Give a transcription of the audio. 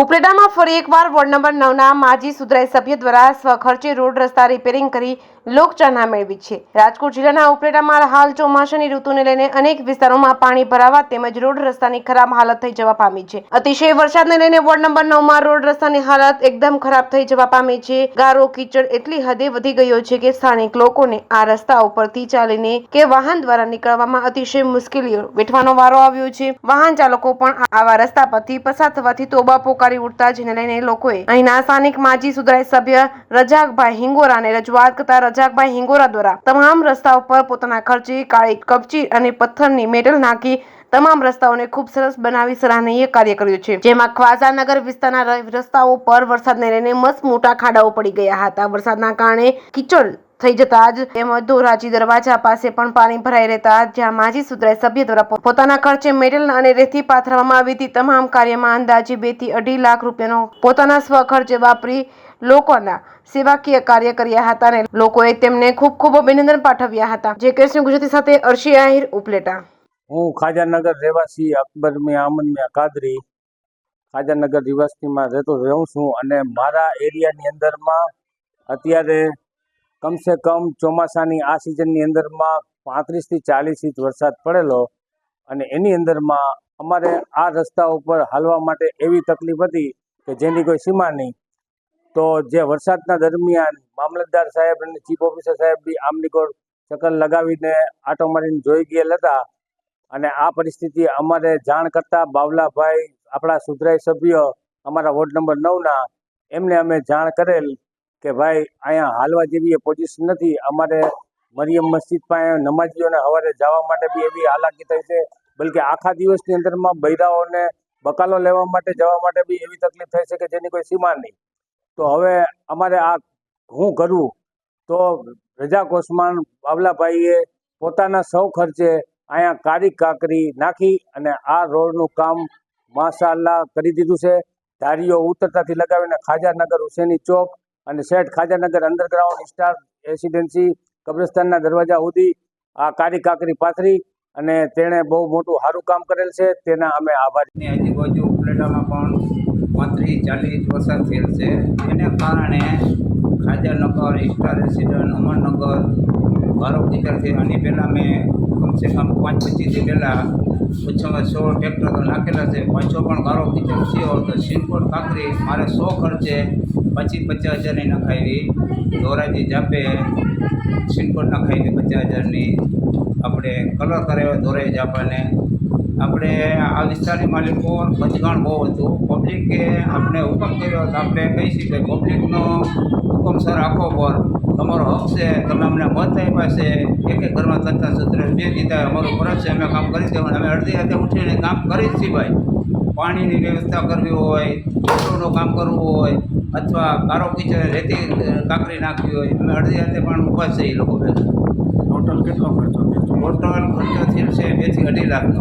ઉપલેટામાં ફરી એકવાર ward number 9ના માજી સુધરાઈ સભ્ય દ્વારા સ્વખર્ચે રોડ રસ્તા રિપેરિંગ કરી લોકચાહના મેળવી છે। રાજકોટ જિલ્લાના ઉપલેટામાં હાલ ચોમાસાની ઋતુને લઈને અનેક વિસ્તારોમાં પાણી ભરાવા તેમજ રોડ રસ્તાની ખરાબ હાલત થઈ જવા પામી છે। અતિશય વરસાદને લઈને વોર્ડ નંબર 9માં રોડ રસ્તાની હાલત એકદમ ખરાબ થઈ જવા પામી છે। ગારો કીચડ એટલી હદે વધી ગયો છે કે સ્થાનિક લોકોને આ રસ્તા ઉપરથી ચાલીને કે વાહન દ્વારા નીકળવામાં અતિશય મુશ્કેલીઓ વેઠવાનો વારો આવ્યો છે। વાહન ચાલકો પણ આવા રસ્તા પરથી પસાર થવાથી તોબા પોકારી ઉઠતા જેને લઈને લોકોએ અહીંના સ્થાનિક માજી સુધરાઈ સભ્ય રજાકભાઈ હિંગોરાને રજૂઆત કરતા રજાકભાઈ હિંગોરા દ્વારા તમામ રસ્તાઓ પર પોતાના ખર્ચે કાળી કપચી અને પથ્થરની મેટલ નાખી તમામ રસ્તાઓને ખૂબ સરસ બનાવી સરાહનીય કાર્ય કર્યું છે। જેમાં ખ્વાજાનગર વિસ્તારના રસ્તાઓ પર વરસાદને લઈને મસ્ત મોટા ખાડાઓ પડી ગયા હતા। વરસાદના કારણે કીચડ થઈ જતા જ તેમજ ધોરાજી દરવાજા પાસે પણ પાણી ભરાઈ રહેતા જ્યાં માજી સુધરાઈ સભ્ય દ્વારા પોતાના ખર્ચે મેટલ અને રેતી પાથરવામાં આવી હતી। તમામ કાર્યમાં અંદાજે 2 થી 2.5 લાખ રૂપિયાનો પોતાના સ્વ ખર્ચે વાપરી લોકોના સેવાકીય કાર્ય કર્યા હતા અને લોકોએ તેમને ખૂબ ખૂબ અભિનંદન પાઠવ્યા હતા। જે કૃષ્ણ ગુજરાતી સાથે અર્શી આહિર ઉપલેટા। હું ખાજાનગર રહેવાસી અકબર મિયા અમન મિયા કાદરી ખાજાનગર રહેવાસીમાં રહું છું અને મારા એરિયાની અંદરમાં અત્યારે કમસે કમ ચોમાસાની આ સિઝનની અંદરમાં 35 થી 40 ઇંચ વરસાદ પડેલો અને એની અંદરમાં અમારે આ રસ્તા ઉપર હાલવા માટે એવી તકલીફ હતી કે જેની કોઈ સીમા નહીં। તો જે વરસાદના દરમિયાન મામલતદાર સાહેબ અને ચીફ ઓફિસર સાહેબ બી આમની કોર ચક્કર લગાવીને આટો મારીને જોઈ ગયેલ હતા અને આ પરિસ્થિતિ અમારે જાણ કરતા બાવલાભાઈ આપણા સુધરાઈ સભ્ય અમારા વોર્ડ નંબર 9ના એમને અમે જાણ કરેલ કે ભાઈ અહીંયા હાલવા જેવી પોઝિશન નથી। અમારે મરિયમ મસ્જિદ પાસે નમાજીઓને સવારે જવા માટે બી એવી હાલાકી થઈ છે, બલકે આખા દિવસની અંદરમાં બૈરાઓને બકાલો લેવા માટે જવા માટે બી એવી તકલીફ થઈ છે કે જેની કોઈ સીમા નહીં। તો હવે અમારે આ હું કરું તો રજાક ઓસમાન બાવલાભાઈએ પોતાના સૌ ખર્ચે અહીંયા કાળી કાંકરી નાખી અને આ રોડનું કામ માશાઅલ્લાહ કરી દીધું છે। ધારીઓ ઉતરતાથી લગાવીને ખાજાનગર હુસેની ચોક અને શેઠ ખાજાનગર અંડરગ્રાઉન્ડ સ્ટાર રેસિડેન્સી કબ્રસ્તાનના દરવાજા સુધી આ કાળી કાંકરી પાથરી અને તેણે બહુ મોટું સારું કામ કરેલ છે, તેના અમે આભારી। આજુબાજુ ઉપલેટામાં પણ 35-40 ઇંચ વરસાદ થયેલ છે, એને કારણે ખાજાનગર સ્ટાર રેસિડન્ટ અમરનગર ગારો કીચડ છે। આની પહેલાં મેં કમસે કમ 5-25 દી પહેલાં ઓછામાં 100 ટ્રેક્ટર તો નાખેલા છે, પાછો પણ ગારો કીચડ થયો તો સિંકોટ કાંકરી મારે 100 ખર્ચે 25-50 હજારની નખાવી। ધોરાજી જાપે સિંકોટ નખાવી 50 હજારની, આપણે કલર કરાવ્યો ધોરાજી જાપાને। આપણે આ વિસ્તારની માલિકો બચગાણ બહુ હતું, પબ્લિકે આપણે હુકમ કર્યો તો આપણે કહી શકીએ પબ્લિકનો હુકમ સર આખો પર તમારો હક છે, તમે અમને મત આપ્યા છે, એક ઘરમાં તંત્ર સૂત્ર 2 દીધા અમારું ફરજ છે, અમે કામ કરી દેવાનું। અમે અડધી રાતે ઉઠીને કામ કરી જ છીએ ભાઈ। પાણીની વ્યવસ્થા કરવી હોય, પેટ્રોલનું કામ કરવું હોય અથવા ગારો કીચડ રેતી કાંકરી નાખવી હોય, અમે અડધી રાતે પણ ઊભા છે એ લોકો ભેગા। ટોટલ કેટલો ખર્ચો? ટોટલ ખર્ચો થયેલ છે 2 થી 2.5 લાખનો।